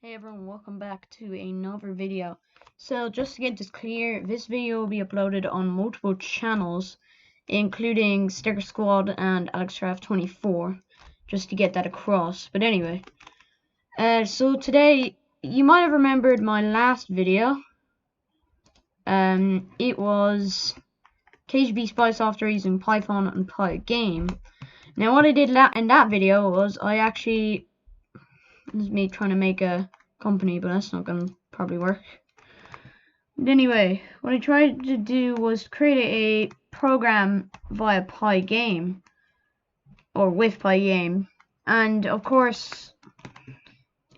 Hey everyone, welcome back to another video. So just to get this clear, this video will be uploaded on multiple channels, including Sticker Squad and AlexCraft24, just to get that across. But anyway, so today, you might have remembered my last video. It was KGB SpySoftware using Python and Pygame. Now what I did in that video was this is me trying to make a company, but that's not gonna probably work. But anyway, what I tried to do was create a program via Pygame, or with Pygame, and of course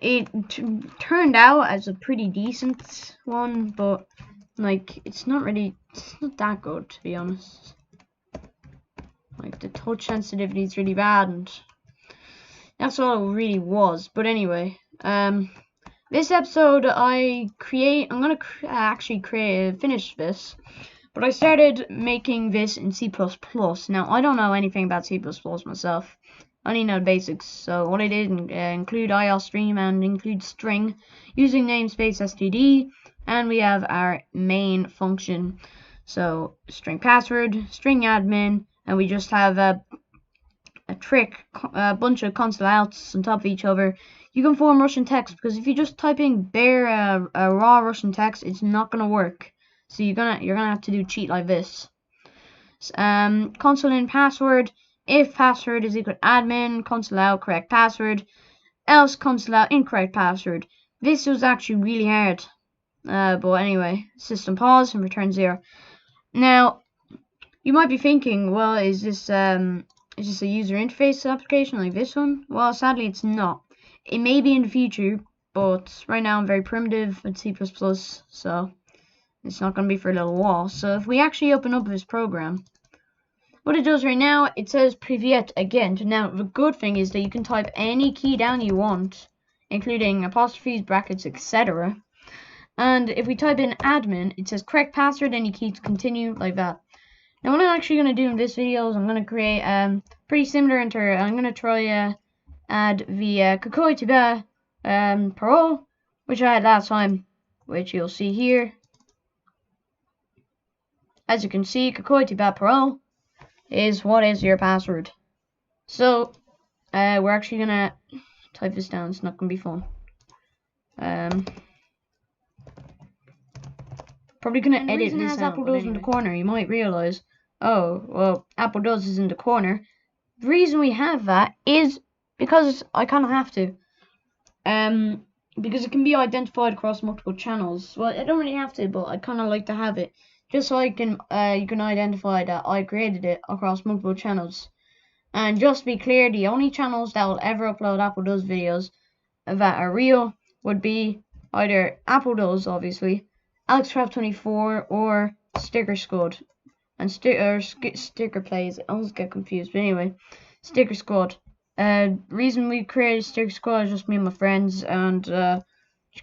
it turned out as a pretty decent one, but like it's not that good, to be honest. Like the touch sensitivity is really bad, and that's all it really was. But anyway, this episode I'm gonna actually finish this, but I started making this in C++. Now I don't know anything about C++ myself. I only know the basics. So what I did include ILStream and include string using namespace std, and we have our main function. So string password, string admin, and we just have a bunch of console outs on top of each other. You can form Russian text, because if you just type in bare raw Russian text, it's not gonna work. So you're gonna have to do cheat like this. Console in password. If password is equal to admin, console out correct password, else console out incorrect password. This was actually really hard. But anyway, system pause and return 0. Now you might be thinking, well, is this a user interface application like this one? Well, sadly it's not. It may be in the future, but right now I'm very primitive with C++, so it's not going to be for a little while. So if we actually open up this program, what it does right now, it says Privyet again. Now the good thing is that you can type any key down you want, including apostrophes, brackets, etc. And if we type in admin, it says correct password, any key to continue, like that. Now what I'm actually going to do in this video is I'm going to create pretty similar I'm going to try add the Какой тебя parole, which I had last time, which you'll see here. As you can see, Какой тебя parole is what is your password. So we're actually going to type this down. It's not going to be fun. Probably going to edit this out. Apple does in the corner, you might realize, oh, well, Apple does is in the corner. The reason we have that is because I kind of have to. Because it can be identified across multiple channels. Well, I don't really have to, but I kind of like to have it, just so you can identify that I created it across multiple channels. And just to be clear, the only channels that will ever upload Apple Does videos that are real would be either Apple Does, obviously, AlexCraft24, or Sticker Squad. And Sticker Plays. I always get confused, but anyway, Sticker Squad. Reason we created Sticker Squad is just me and my friends, and to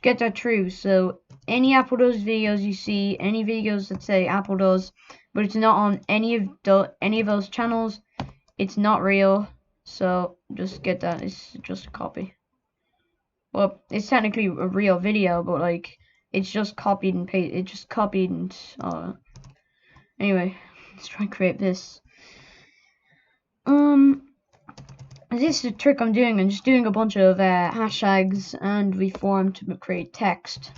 get that true. So any Apple Does videos you see, any videos that say Apple Does, but it's not on any of those channels, it's not real. So just get that. It's just a copy. Well, it's technically a real video, but like it's just copied and pasted. It just copied and anyway, let's try and create this. This is the trick I'm doing. I'm just doing a bunch of hashtags and reform to create text.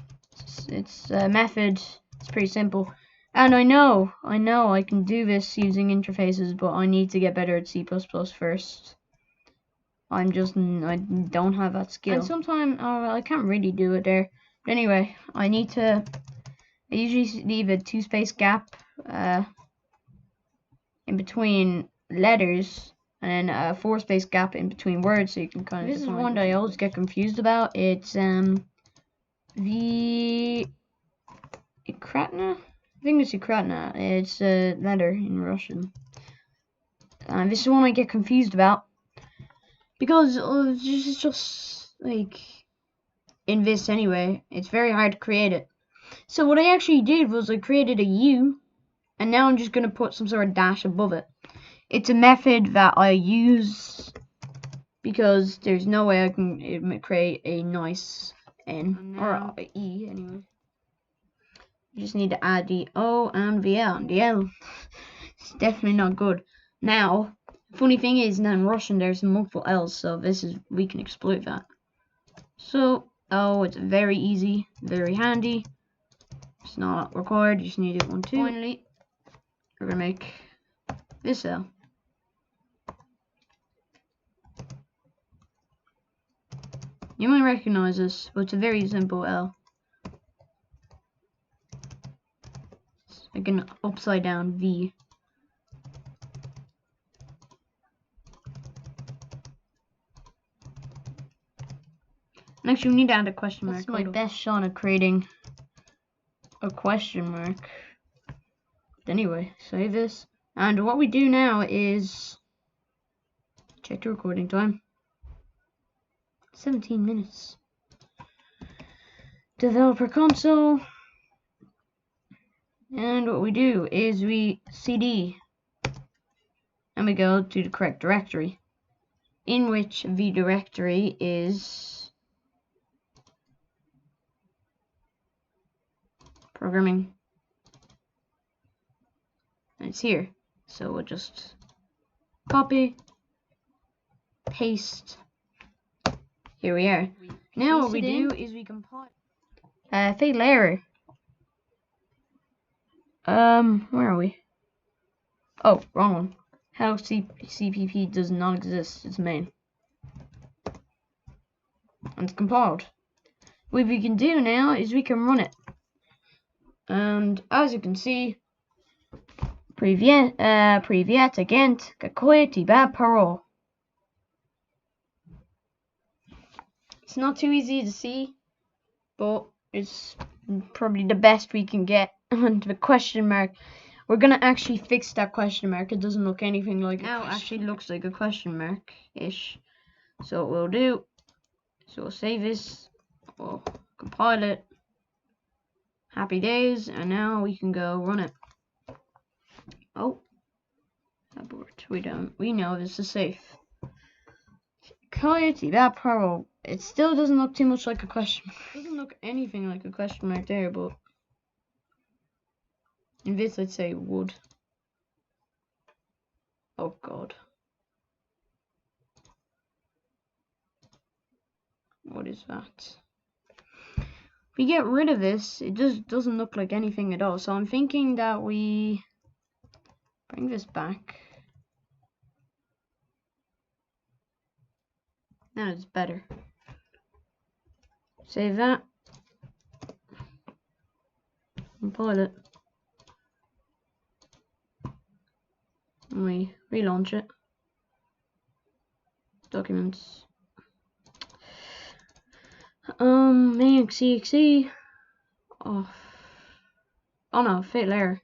It's a method. It's pretty simple. And I know I can do this using interfaces, but I need to get better at C++ first. I don't have that skill. And sometimes I can't really do it there. But anyway, I usually leave a 2-space gap in between letters, and then a 4-space gap in between words, so you can kind of. This is one that I always get confused about. It's the Ikratna. I think it's Ikratna. It's a letter in Russian. This is one I get confused about because it's just like in this anyway. It's very hard to create it. So what I actually did was I created a U, and now I'm just gonna put some sort of dash above it. It's a method that I use because there's no way I can create a nice N, or E anyway. You just need to add the O and the L. And the L is definitely not good. Now, funny thing is, now in Russian there's multiple L's, so we can exploit that. So, it's very easy, very handy. It's not required, you just need to do 1, 2. Finally, we're gonna make this L. You might recognize this, but it's a very simple L. It's like an upside down V. Next, you need to add a question mark. That's my best shot at creating a question mark. But anyway, save this. And what we do now is check the recording time. 17 minutes. Developer console. And what we do is we cd and we go to the correct directory, in which the directory is programming. And it's here. So we'll just copy, paste. Here we are. Now what we do is we compile. Fatal error. Where are we? Oh, wrong one. How CPP does not exist. It's main. And it's compiled. What we can do now is we can run it. And as you can see, Привет агент, какой тебя пароль? It's not too easy to see, but it's probably the best we can get. And the question mark, we're gonna actually fix that question mark. It doesn't look anything like now. It actually looks like a question mark ish. So what we'll do, so we'll save this, we'll compile it. Happy days, and now we can go run it. Oh, abort. We know this is safe. Coyote, that parole. It still doesn't look too much like a question mark. It doesn't look anything like a question mark there, but in this, let's say wood. Oh god. What is that? If we get rid of this, it just doesn't look like anything at all. So I'm thinking that we bring this back. Now it's better. Save that. Compile it. And we relaunch it. Documents. Main.exe. Oh no, fatal error.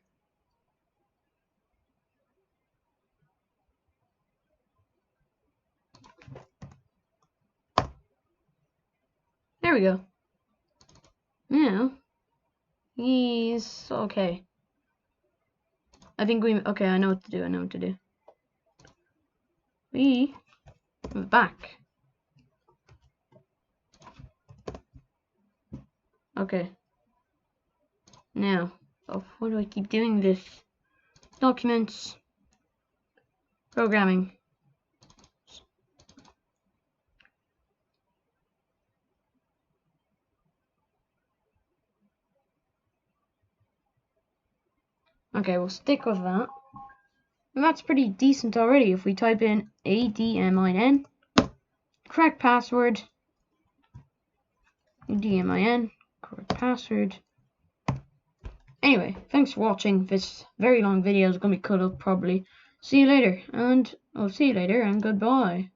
There we go. Now, he's okay. I think okay, I know what to do, We move back. Okay. Now, why do I keep doing this? Documents. Programming. Okay, we'll stick with that. And that's pretty decent already. If we type in ADMIN, correct password, ADMIN, correct password. Anyway, thanks for watching. This very long video is going to be cut up probably. See you later, and goodbye.